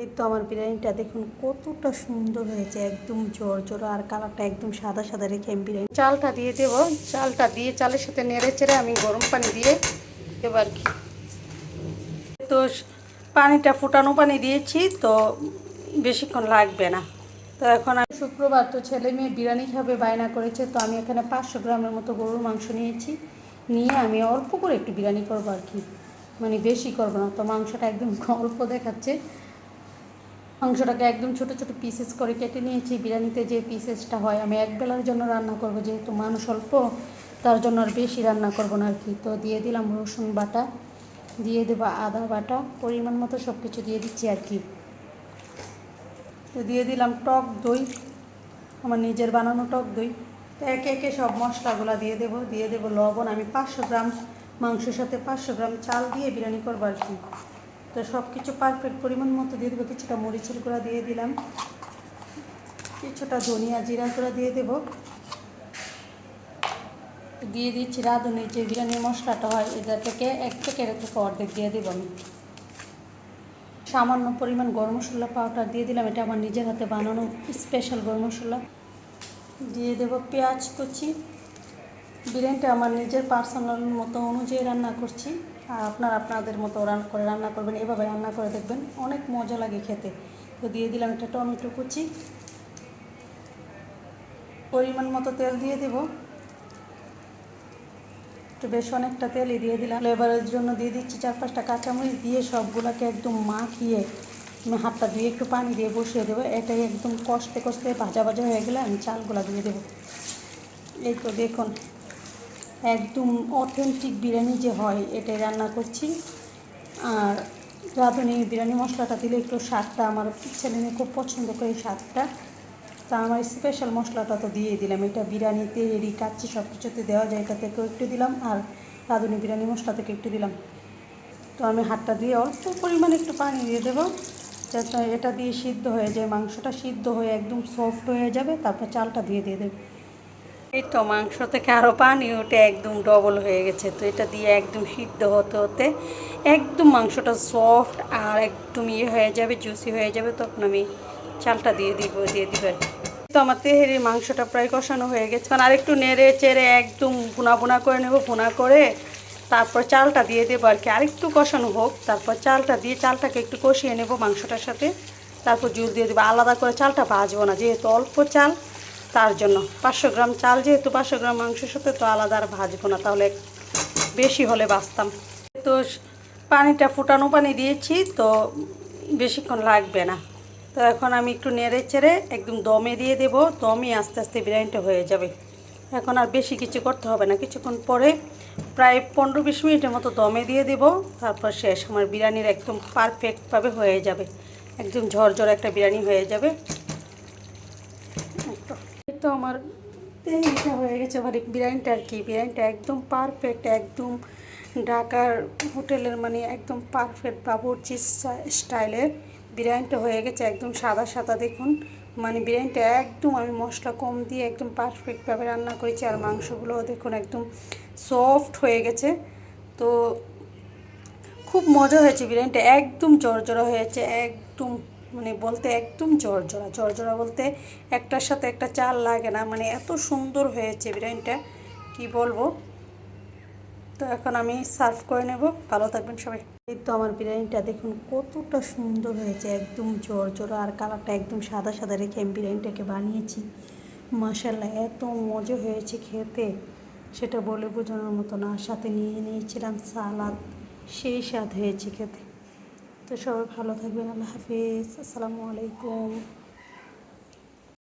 এই তো আমার বিরিয়ানিটা দেখুন কতটা সুন্দর হয়েছে, একদম জর্জরা আর কালারটা একদম সাদা সাদা রেখে আমি বিরিয়ানি চালটা দিয়ে দেবো। চালটা দিয়ে চালের সাথে নেড়ে চেড়ে আমি গরম পানি দিয়ে দেবো আর কি। তো পানিটা ফুটানো পানি দিয়েছি, তো বেশিক্ষণ লাগবে না। তো এখন আমি শুক্রবার, তো ছেলে মেয়ে বিরিয়ানি খাবে বায়না করেছে, তো আমি এখানে 500 গ্রামের মতো গরুর মাংস নিয়েছি। নিয়ে আমি অল্প করে একটু বিরিয়ানি করবো আর কি, মানে বেশি করবো না। তো মাংসটা একদম অল্প দেখাচ্ছে। মাংসটাকে একদম ছোট ছোট পিসেস করে কেটে নিয়েছি। বিরিয়ানিতে যে পিসেসটা হয়, আমি এক বেলার জন্য রান্না করব, যেহেতু মানুষ অল্প, তার জন্য আর বেশি রান্না করব না আর কি। তো দিয়ে দিলাম রসুন বাটা, দিয়ে দেবো আদা বাটা, পরিমাণ মতো সব কিছু দিয়ে দিচ্ছি আর কি। তো দিয়ে দিলাম টক দই, আমার নিজের বানানো টক দই। তো একে একে সব মশলাগুলো দিয়ে দেবো লবণ। আমি 500 গ্রাম মাংসের সাথে 500 গ্রাম চাল দিয়ে বিরিয়ানি করবো আর কি। তো সব কিছু পারফেক্ট পরিমাণ মতো দিয়ে দেবো। কিছুটা মরিচের গুঁড়া দিয়ে দিলাম, কিছুটা ধনিয়া জিরা গুঁড়া দিয়ে দেবো। দিয়ে দিচ্ছি রাঁধুনির যে বিরিয়ানির মশলাটা হয়, এটা থেকে এক থেকে অর্ধেক দিয়ে দেবো আমি। সামান্য পরিমাণ গরম মশলা পাউডার দিয়ে দিলাম, এটা আমার নিজের হাতে বানানো স্পেশাল গরম মশলা। দিয়ে দেবো পেঁয়াজ কুচি। বিরিয়ানিটা আমার নিজের পার্সোনাল মতো অনুযায়ী রান্না করছি, আর আপনাদের মতো রান্না করবেন, এভাবে রান্না করে দেখবেন, অনেক মজা লাগে খেতে। তো দিয়ে দিলাম একটা টমেটো কুচি, পরিমাণ মতো তেল দিয়ে দেবো, একটু বেশ অনেকটা তেলই দিয়ে দিলাম। ফ্লেভারের জন্য দিয়ে দিচ্ছি 4-5টা কাঁচামরিচ, দিয়ে সবগুলোকে একদম মাখিয়ে আমি হাতটা দিয়ে একটু পানি দিয়ে বসিয়ে দেবো। এটাই একদম কষতে কষতে ভাজা ভাজা হয়ে গেলে আমি চালগুলো দিয়ে দেবো। এই তো দেখুন, একদম অথেন্টিক বিরিয়ানি যে হয় এটাই রান্না করছি। আর রাঁধুনি বিরিয়ানি মশলাটা দিলে একটু স্বাদটা, আমার ছেলে মেয়ে খুব পছন্দ করে এই স্বাদটা। তা আমার স্পেশাল মশলাটা তো দিয়ে দিলাম। এটা বিরিয়ানিতে এরি কাচ্চি সব কিছুতে দেওয়া যায়, এটা থেকেও একটু দিলাম, আর রাঁধুনি বিরিয়ানি মশলা থেকে একটু দিলাম। তো আমি হাতটা দিয়ে অল্প পরিমাণে একটু পানি দিয়ে দেবো, যাতে এটা দিয়ে সিদ্ধ হয়ে যায়, মাংসটা সিদ্ধ হয়ে একদম সফট হয়ে যাবে। তারপর চালটা দিয়ে দেবো। এই তো মাংস থেকে আরও পানি ওঠে, একদম ডবল হয়ে গেছে। তো এটা দিয়ে একদম সিদ্ধ হতে হতে একদম মাংসটা সফট আর একদম হয়ে যাবে, জুসি হয়ে যাবে, তখন আমি চালটা দিয়ে দিব আর কি। তো আমার তেহেরির মাংসটা প্রায় কষানো হয়ে গেছে, কারণ আরেকটু নেড়ে চেড়ে একদম ভুনা করে নেব। ভুনা করে তারপর চালটা দিয়ে দেবো আর কি, আরেকটু কষানো হোক, তারপর চালটা দিয়ে চালটাকে একটু কষিয়ে নেব মাংসটার সাথে। তারপর জল দিয়ে দেবো। আলাদা করে চালটা ভাজবো না, যেহেতু অল্প চাল, তার জন্য 500 গ্রাম চাল, যেহেতু 500 গ্রাম মাংসের সাথে, তো আলাদা আর ভাজবো না, তাহলে বেশি হলে বাঁচতাম। তো পানিটা ফুটানো পানি দিয়েছি, তো বেশিক্ষণ লাগবে না। তো এখন আমি একটু নেড়ে চেড়ে একদম দমে দিয়ে দেবো। দমে আস্তে আস্তে বিরিয়ানিটা হয়ে যাবে। এখন আর বেশি কিছু করতে হবে না, কিছুক্ষণ পরে প্রায় 15-20 মিনিটের মতো দমে দিয়ে দেবো। তারপর শেষ, আমার বিরিয়ানির একদম পারফেক্টভাবে হয়ে যাবে, একদম ঝরঝর একটা বিরিয়ানি হয়ে যাবে। এই তো আমার তেলটা হয়ে গেছে, এবার বিরিয়ানিটা আর কি, বিরিয়ানিটা একদম পারফেক্ট, একদম ঢাকার হোটেলের মানে একদম পারফেক্ট বাবুর্চি স্টাইলের বিরিয়ানিটা হয়ে গেছে, একদম সাদা সাদা। দেখুন, মানে বিরিয়ানিটা একদম আমি মশলা কম দিয়ে একদম পারফেক্টভাবে রান্না করেছি। আর মাংসগুলোও দেখুন একদম সফট হয়ে গেছে। তো খুব মজা হয়েছে, বিরিয়ানিটা একদম জর্জরা হয়েছে, একদম মানে বলতে একদম জর্জরা বলতে একটার সাথে একটা চাল লাগে না, মানে এত সুন্দর হয়েছে বিরিয়ানিটা, কি বলবো। তো এখন আমি সার্ভ করে নেব। ভালো থাকবেন সবাই। এই তো আমার বিরিয়ানিটা দেখুন কতটা সুন্দর হয়েছে, একদম জর্জরা আর কালারটা একদম সাদা সাদা রেখে আমি বিরিয়ানিটাকে বানিয়েছি। মাশাআল্লাহ, এত মজা হয়েছে খেতে, সেটা বলে বোঝানোর মতো না। আর সাথে নিয়েছিলাম সালাদ, সেই স্বাদ হয়েছে খেতে। তো সবাই ভালো থাকবেন। আল্লাহ হাফিজ, আসসালামু আলাইকুম।